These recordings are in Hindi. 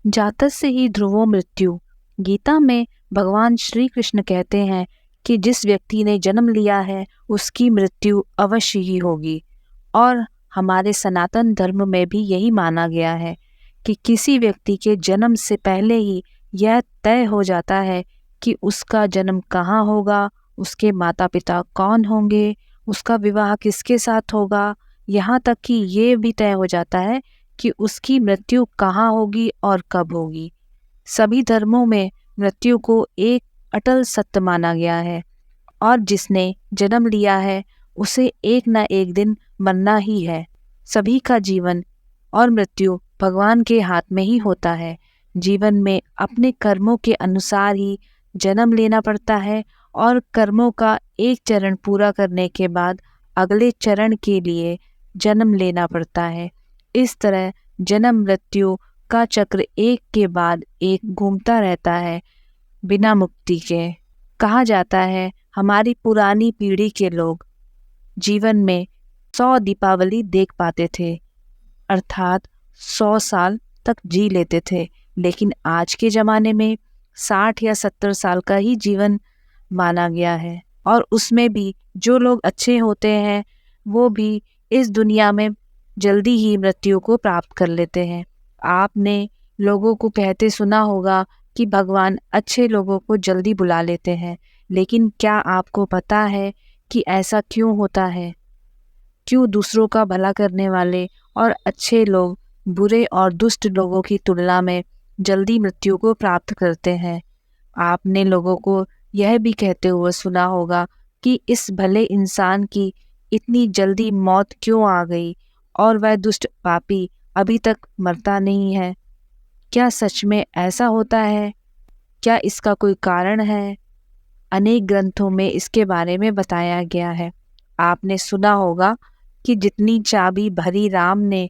जातस्य ही ध्रुवो मृत्यु। गीता में भगवान श्री कृष्ण कहते हैं कि जिस व्यक्ति ने जन्म लिया है उसकी मृत्यु अवश्य ही होगी। और हमारे सनातन धर्म में भी यही माना गया है कि किसी व्यक्ति के जन्म से पहले ही यह तय हो जाता है कि उसका जन्म कहाँ होगा, उसके माता पिता कौन होंगे, उसका विवाह किसके साथ होगा, यहाँ तक कि ये भी तय हो जाता है कि उसकी मृत्यु कहाँ होगी और कब होगी। सभी धर्मों में मृत्यु को एक अटल सत्य माना गया है और जिसने जन्म लिया है उसे एक न एक दिन मरना ही है। सभी का जीवन और मृत्यु भगवान के हाथ में ही होता है। जीवन में अपने कर्मों के अनुसार ही जन्म लेना पड़ता है और कर्मों का एक चरण पूरा करने के बाद अगले चरण के लिए जन्म लेना पड़ता है। इस तरह जन्म मृत्यु का चक्र एक के बाद एक घूमता रहता है बिना मुक्ति के। कहा जाता है हमारी पुरानी पीढ़ी के लोग जीवन में 100 दीपावली देख पाते थे, अर्थात 100 साल तक जी लेते थे। लेकिन आज के ज़माने में 60 या 70 साल का ही जीवन माना गया है और उसमें भी जो लोग अच्छे होते हैं वो भी इस दुनिया में जल्दी ही मृत्यु को प्राप्त कर लेते हैं। आपने लोगों को कहते सुना होगा कि भगवान अच्छे लोगों को जल्दी बुला लेते हैं, लेकिन क्या आपको पता है कि ऐसा क्यों होता है? क्यों दूसरों का भला करने वाले और अच्छे लोग बुरे और दुष्ट लोगों की तुलना में जल्दी मृत्यु को प्राप्त करते हैं? आपने लोगों को यह भी कहते हुए सुना होगा कि इस भले इंसान की इतनी जल्दी मौत क्यों आ गई और वह दुष्ट पापी अभी तक मरता नहीं है। क्या सच में ऐसा होता है? क्या इसका कोई कारण है? अनेक ग्रंथों में इसके बारे में बताया गया है। आपने सुना होगा कि जितनी चाबी भरी राम ने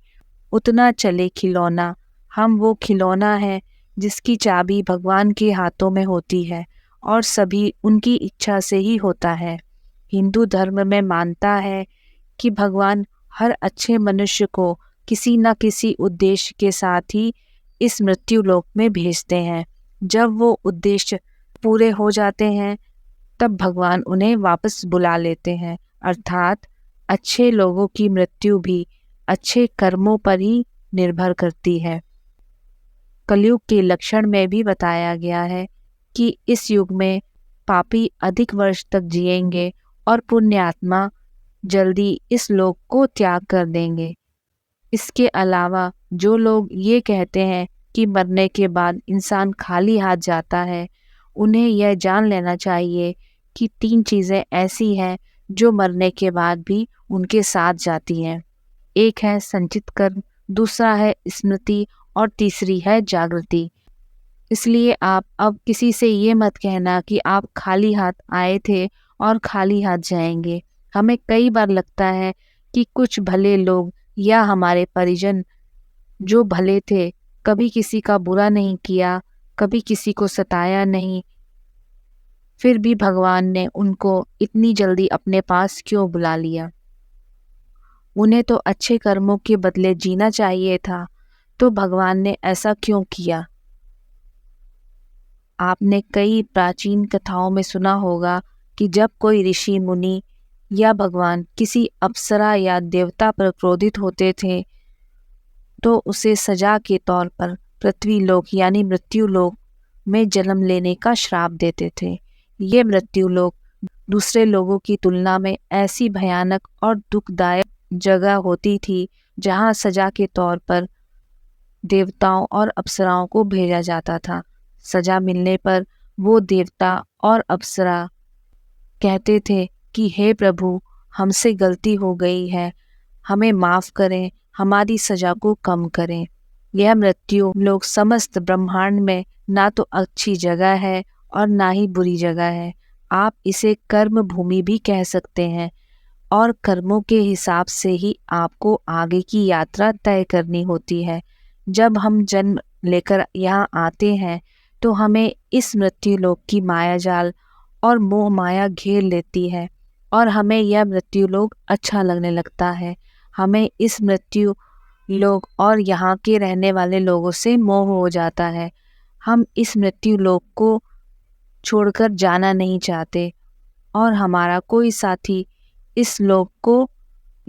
उतना चले खिलौना। हम वो खिलौना है जिसकी चाबी भगवान के हाथों में होती है और सभी उनकी इच्छा से ही होता है। हिंदू धर्म में मानता है कि भगवान हर अच्छे मनुष्य को किसी न किसी उद्देश्य के साथ ही इस मृत्यु लोक में भेजते हैं। जब वो उद्देश्य पूरे हो जाते हैं तब भगवान उन्हें वापस बुला लेते हैं, अर्थात अच्छे लोगों की मृत्यु भी अच्छे कर्मों पर ही निर्भर करती है। कलयुग के लक्षण में भी बताया गया है कि इस युग में पापी अधिक वर्ष तक जिएंगे और पुण्यात्मा जल्दी इस लोक को त्याग कर देंगे। इसके अलावा जो लोग ये कहते हैं कि मरने के बाद इंसान खाली हाथ जाता है, उन्हें यह जान लेना चाहिए कि 3 चीज़ें ऐसी हैं जो मरने के बाद भी उनके साथ जाती हैं। एक है संचित कर्म, दूसरा है स्मृति और तीसरी है जागृति। इसलिए आप अब किसी से ये मत कहना कि आप खाली हाथ आए थे और खाली हाथ जाएंगे। हमें कई बार लगता है कि कुछ भले लोग या हमारे परिजन जो भले थे, कभी किसी का बुरा नहीं किया, कभी किसी को सताया नहीं, फिर भी भगवान ने उनको इतनी जल्दी अपने पास क्यों बुला लिया? उन्हें तो अच्छे कर्मों के बदले जीना चाहिए था, तो भगवान ने ऐसा क्यों किया? आपने कई प्राचीन कथाओं में सुना होगा कि जब कोई ऋषि मुनि या भगवान किसी अप्सरा या देवता पर क्रोधित होते थे तो उसे सजा के तौर पर पृथ्वी लोक यानी मृत्यु लोक में जन्म लेने का श्राप देते थे। ये मृत्यु लोक दूसरे लोगों की तुलना में ऐसी भयानक और दुखदायक जगह होती थी जहाँ सजा के तौर पर देवताओं और अप्सराओं को भेजा जाता था। सजा मिलने पर वो देवता और अप्सरा कहते थे कि हे प्रभु, हमसे गलती हो गई है, हमें माफ़ करें, हमारी सजा को कम करें। यह मृत्यु लोक समस्त ब्रह्मांड में ना तो अच्छी जगह है और ना ही बुरी जगह है। आप इसे कर्म भूमि भी कह सकते हैं और कर्मों के हिसाब से ही आपको आगे की यात्रा तय करनी होती है। जब हम जन्म लेकर यहाँ आते हैं तो हमें इस मृत्यु लोक की माया जाल और मोह माया घेर लेती है और हमें यह मृत्यु लोक अच्छा लगने लगता है। हमें इस मृत्यु लोग और यहाँ के रहने वाले लोगों से मोह हो जाता है। हम इस मृत्यु लोक को छोड़कर जाना नहीं चाहते और हमारा कोई साथी इस लोक को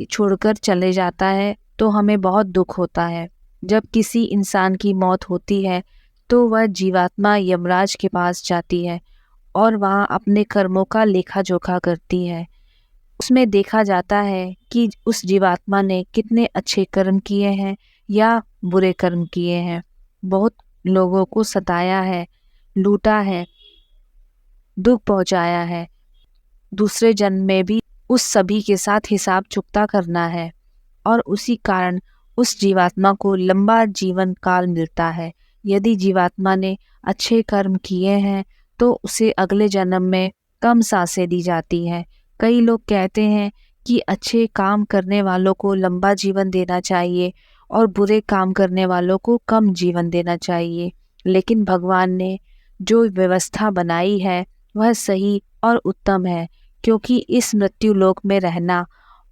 छोड़कर चले जाता है तो हमें बहुत दुख होता है। जब किसी इंसान की मौत होती है तो वह जीवात्मा यमराज के पास जाती है और वहाँ अपने कर्मों का लेखा जोखा करती है। उसमें देखा जाता है कि उस जीवात्मा ने कितने अच्छे कर्म किए हैं या बुरे कर्म किए हैं। बहुत लोगों को सताया है, लूटा है, दुख पहुंचाया है। दूसरे जन्म में भी उस सभी के साथ हिसाब चुकता करना है और उसी कारण उस जीवात्मा को लंबा जीवन काल मिलता है। यदि जीवात्मा ने अच्छे कर्म किए हैं तो उसे अगले जन्म में कम सांसें दी जाती हैं। कई लोग कहते हैं कि अच्छे काम करने वालों को लंबा जीवन देना चाहिए और बुरे काम करने वालों को कम जीवन देना चाहिए। लेकिन भगवान ने जो व्यवस्था बनाई है वह सही और उत्तम है, क्योंकि इस मृत्यु लोक में रहना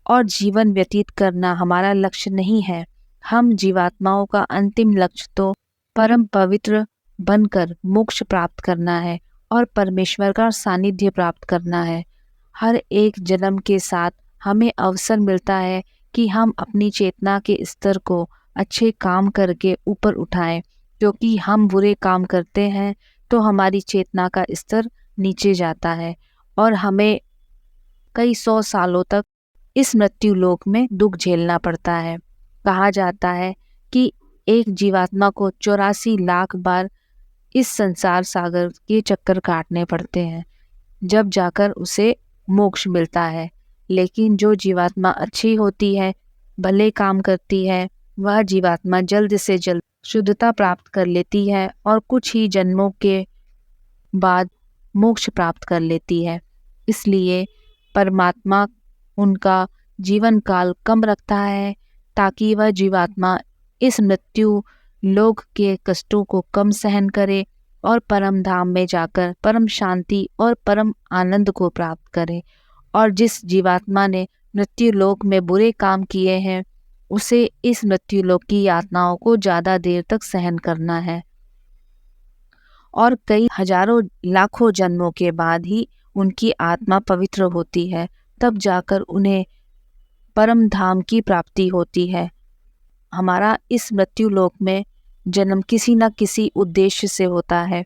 और जीवन व्यतीत करना हमारा लक्ष्य नहीं है। हम जीवात्माओं का अंतिम लक्ष्य तो परम पवित्र बनकर मोक्ष प्राप्त करना है और परमेश्वर का सानिध्य प्राप्त करना है। हर एक जन्म के साथ हमें अवसर मिलता है कि हम अपनी चेतना के स्तर को अच्छे काम करके ऊपर उठाएं, क्योंकि हम बुरे काम करते हैं तो हमारी चेतना का स्तर नीचे जाता है और हमें कई 100 सालों तक इस मृत्यु लोक में दुख झेलना पड़ता है। कहा जाता है कि एक जीवात्मा को 84 लाख बार इस संसार सागर के चक्कर काटने पड़ते हैं, जब जाकर उसे मोक्ष मिलता है। लेकिन जो जीवात्मा अच्छी होती है, भले काम करती है, वह जीवात्मा जल्द से जल्द शुद्धता प्राप्त कर लेती है और कुछ ही जन्मों के बाद मोक्ष प्राप्त कर लेती है। इसलिए परमात्मा उनका जीवन काल कम रखता है ताकि वह जीवात्मा इस मृत्यु लोक के कष्टों को कम सहन करे और परम धाम में जाकर परम शांति और परम आनंद को प्राप्त करे। और जिस जीवात्मा ने मृत्यु लोक में बुरे काम किए हैं उसे इस मृत्यु लोक की यातनाओं को ज़्यादा देर तक सहन करना है और कई हजारों लाखों जन्मों के बाद ही उनकी आत्मा पवित्र होती है, तब जाकर उन्हें परम धाम की प्राप्ति होती है। हमारा इस मृत्यु लोक में जन्म किसी न किसी उद्देश्य से होता है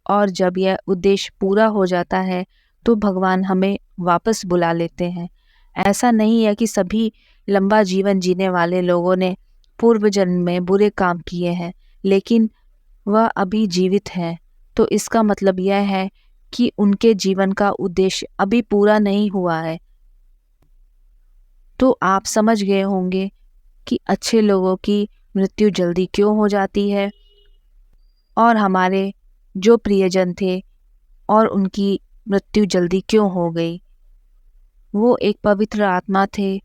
और जब यह उद्देश्य पूरा हो जाता है तो भगवान हमें वापस बुला लेते हैं। ऐसा नहीं है कि सभी लंबा जीवन जीने वाले लोगों ने पूर्व जन्म में बुरे काम किए हैं, लेकिन वह अभी जीवित हैं, तो इसका मतलब यह है कि उनके जीवन का उद्देश्य अभी पूरा नहीं हुआ है। तो आप समझ गए होंगे कि अच्छे लोगों की मृत्यु जल्दी क्यों हो जाती है और हमारे जो प्रियजन थे और उनकी मृत्यु जल्दी क्यों हो गई। वो एक पवित्र आत्मा थे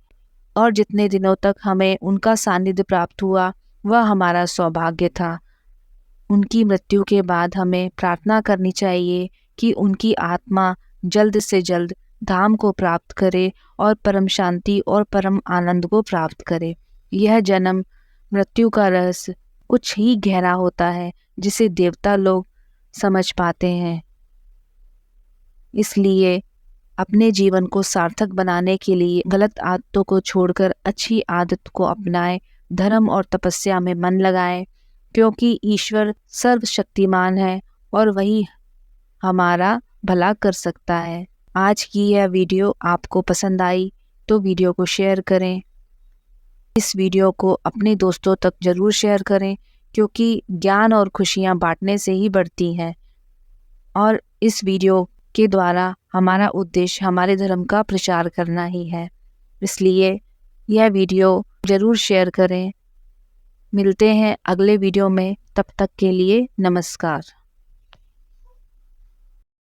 और जितने दिनों तक हमें उनका सानिध्य प्राप्त हुआ वह हमारा सौभाग्य था। उनकी मृत्यु के बाद हमें प्रार्थना करनी चाहिए कि उनकी आत्मा जल्द से जल्द धाम को प्राप्त करे और परम शांति और परम आनंद को प्राप्त करे। यह जन्म मृत्यु का रहस्य कुछ ही गहरा होता है जिसे देवता लोग समझ पाते हैं। इसलिए अपने जीवन को सार्थक बनाने के लिए गलत आदतों को छोड़कर अच्छी आदत को अपनाएं, धर्म और तपस्या में मन लगाएं, क्योंकि ईश्वर सर्वशक्तिमान है और वही हमारा भला कर सकता है। आज की यह वीडियो आपको पसंद आई तो वीडियो को शेयर करें। इस वीडियो को अपने दोस्तों तक जरूर शेयर करें, क्योंकि ज्ञान और खुशियाँ बांटने से ही बढ़ती हैं और इस वीडियो के द्वारा हमारा उद्देश्य हमारे धर्म का प्रचार करना ही है। इसलिए यह वीडियो जरूर शेयर करें। मिलते हैं अगले वीडियो में, तब तक के लिए नमस्कार।